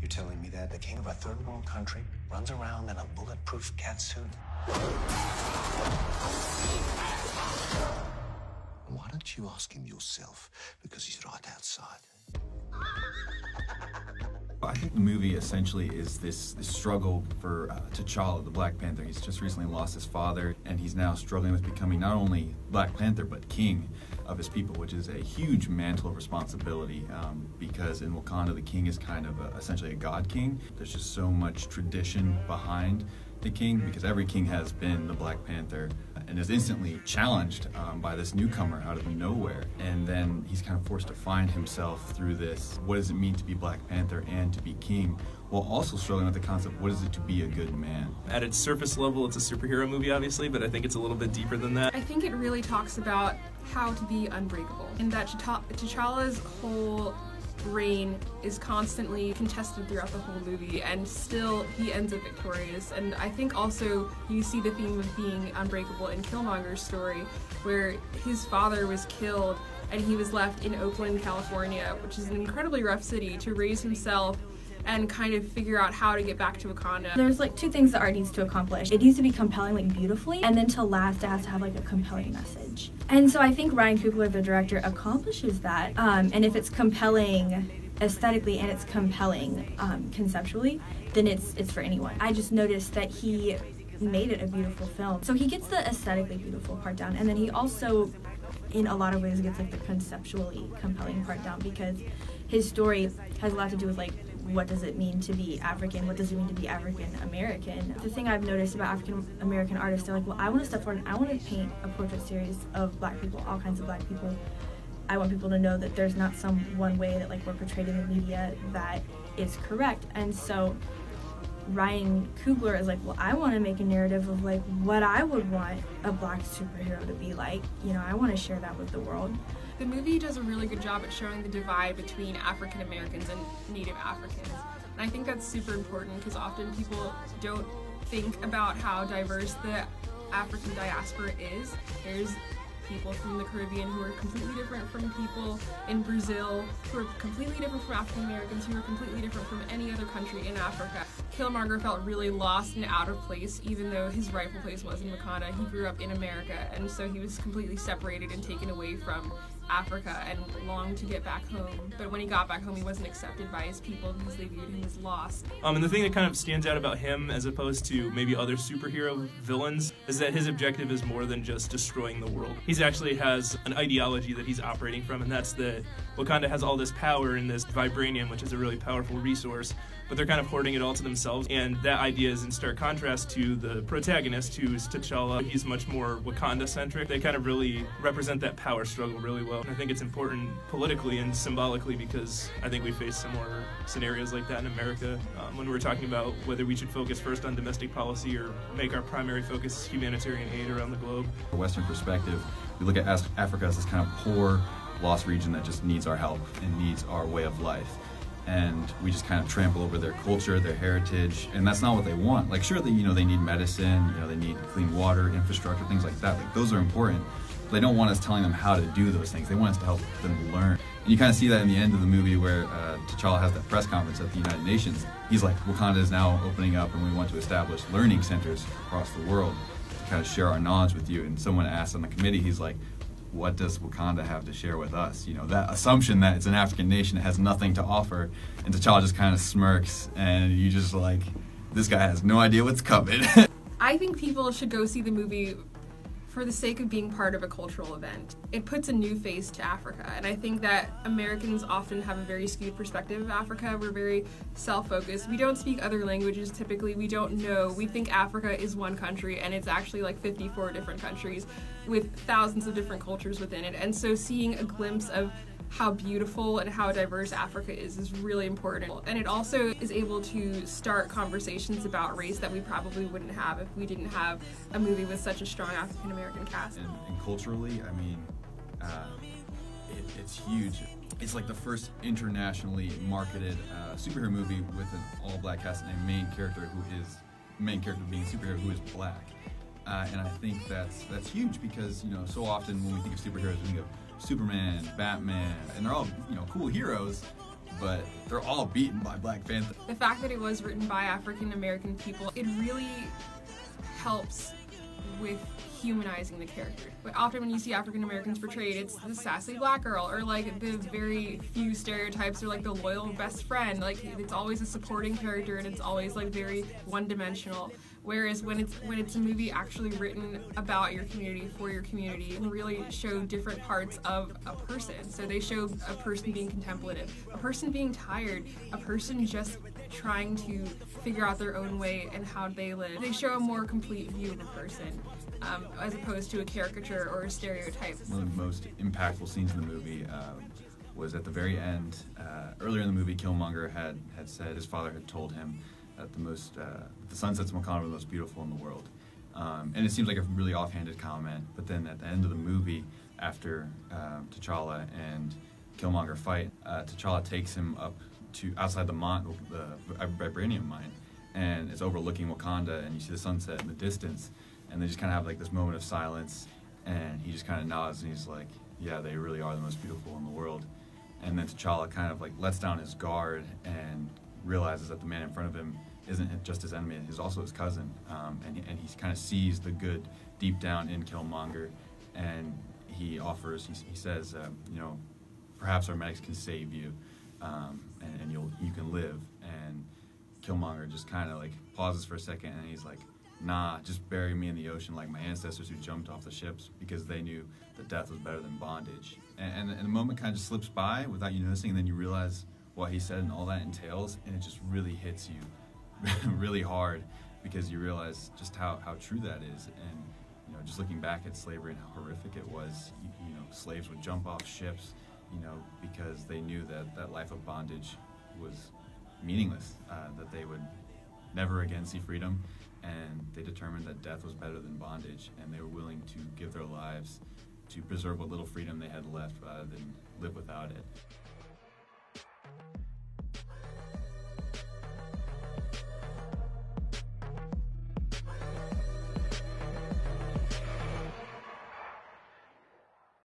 You're telling me that the king of a third world country runs around in a bulletproof catsuit? Why don't you ask him yourself? Because he's right outside. I think the movie essentially is this struggle for T'Challa, the Black Panther. He's just recently lost his father, and he's now struggling with becoming not only Black Panther, but king of his people, which is a huge mantle of responsibility because in Wakanda, the king is kind of essentially a god king. There's just so much tradition behind the king because every king has been the Black Panther and is instantly challenged by this newcomer out of nowhere. And then he's kind of forced to find himself through this. What does it mean to be Black Panther and to be king? While also struggling with the concept, what is it to be a good man? At its surface level, it's a superhero movie, obviously, but I think it's a little bit deeper than that. I think it really talks about how to be unbreakable, and that T'Challa's whole reign is constantly contested throughout the whole movie, and still he ends up victorious. And I think also you see the theme of being unbreakable in Killmonger's story, where his father was killed and he was left in Oakland, California, which is an incredibly rough city, to raise himself and kind of figure out how to get back to Wakanda. There's like two things that art needs to accomplish. It needs to be compelling, like beautifully, and then to last, it has to have like a compelling message. And so I think Ryan Coogler, the director, accomplishes that. And if it's compelling aesthetically and it's compelling conceptually, then it's for anyone. I just noticed that he made it a beautiful film. So he gets the aesthetically beautiful part down, and then he also, in a lot of ways, gets like the conceptually compelling part down, because his story has a lot to do with like, what does it mean to be African? What does it mean to be African American? The thing I've noticed about African American artists, they're like, well, I want to step forward and I want to paint a portrait series of Black people, all kinds of Black people. I want people to know that there's not some one way that like we're portrayed in the media that is correct. And so Ryan Coogler is like, well, I want to make a narrative of like what I would want a Black superhero to be like. You know, I want to share that with the world. The movie does a really good job at showing the divide between African Americans and Native Africans. And I think that's super important because often people don't think about how diverse the African diaspora is. There's people from the Caribbean who are completely different from people in Brazil, who are completely different from African Americans, who are completely different from any other country in Africa. Killmonger felt really lost and out of place, even though his rightful place was in Wakanda. He grew up in America, and so he was completely separated and taken away from Africa and longed to get back home. But when he got back home, he wasn't accepted by his people because they viewed him as lost. And the thing that kind of stands out about him as opposed to maybe other superhero villains is that his objective is more than just destroying the world. He actually has an ideology that he's operating from, and that's that Wakanda has all this power in this vibranium, which is a really powerful resource, but they're kind of hoarding it all to themselves. And that idea is in stark contrast to the protagonist, who's T'Challa. He's much more Wakanda-centric. They kind of really represent that power struggle really well. And I think it's important politically and symbolically because I think we face similar scenarios like that in America when we're talking about whether we should focus first on domestic policy or make our primary focus humanitarian aid around the globe. From a Western perspective, we look at Africa as this kind of poor, lost region that just needs our help and needs our way of life. And we just kind of trample over their culture, their heritage, and that's not what they want. Like, sure, they need medicine, they need clean water, infrastructure, things like that. Like, those are important. But they don't want us telling them how to do those things. They want us to help them learn. And you kind of see that in the end of the movie where T'Challa has that press conference at the United Nations. He's like, Wakanda is now opening up and we want to establish learning centers across the world to kind of share our knowledge with you. And someone asked on the committee, he's like, what does Wakanda have to share with us? That assumption that it's an African nation that has nothing to offer, and T'Challa just kind of smirks, and you just like, this guy has no idea what's coming. I think people should go see the movie for the sake of being part of a cultural event. It puts a new face to Africa, and I think that Americans often have a very skewed perspective of Africa. We're very self-focused. We don't speak other languages typically. We don't know. We think Africa is one country, and it's actually like 54 different countries with thousands of different cultures within it. And so seeing a glimpse of how beautiful and how diverse Africa is really important. And it also is able to start conversations about race that we probably wouldn't have if we didn't have a movie with such a strong African American cast. And culturally, I mean, it's huge. It's like the first internationally marketed superhero movie with an all-black cast and a main character being a superhero who is black. And I think that's huge because, so often when we think of superheroes, we think of Superman, Batman, and they're all, cool heroes, but they're all beaten by Black Panther. The fact that it was written by African American people, it really helps with humanizing the character. But often when you see African Americans portrayed, it's the sassy black girl, or like the very few stereotypes, or like the loyal best friend. Like it's always a supporting character, and it's always like very one-dimensional. Whereas when it's a movie actually written about your community, for your community, and really show different parts of a person. So they show a person being contemplative, a person being tired, a person just trying to figure out their own way and how they live. They show a more complete view of a person, as opposed to a caricature or a stereotype. One of the most impactful scenes in the movie was at the very end. Earlier in the movie, Killmonger had said his father had told him that the sunsets in Wakanda were the most beautiful in the world. And it seems like a really offhanded comment, but then at the end of the movie, after T'Challa and Killmonger fight, T'Challa takes him up to outside the vibranium mine, and it's overlooking Wakanda, and you see the sunset in the distance, and they just kind of have like this moment of silence, and he just kind of nods, and he's like, yeah, they really are the most beautiful in the world. And then T'Challa kind of like lets down his guard and realizes that the man in front of him isn't just his enemy, he's also his cousin, and he kind of sees the good deep down in Killmonger, and he says, you know, perhaps our medics can save you, and you can live. And Killmonger just kind of like pauses for a second, and he's like, nah, just bury me in the ocean like my ancestors who jumped off the ships, because they knew that death was better than bondage. And the moment kind of just slips by without you noticing, and then you realize what he said and all that entails, and it just really hits you really hard, because you realize just how true that is. And you know, just looking back at slavery and how horrific it was, you know, slaves would jump off ships, you know, because they knew that life of bondage was meaningless, that they would never again see freedom, and they determined that death was better than bondage, and they were willing to give their lives to preserve what little freedom they had left rather than live without it.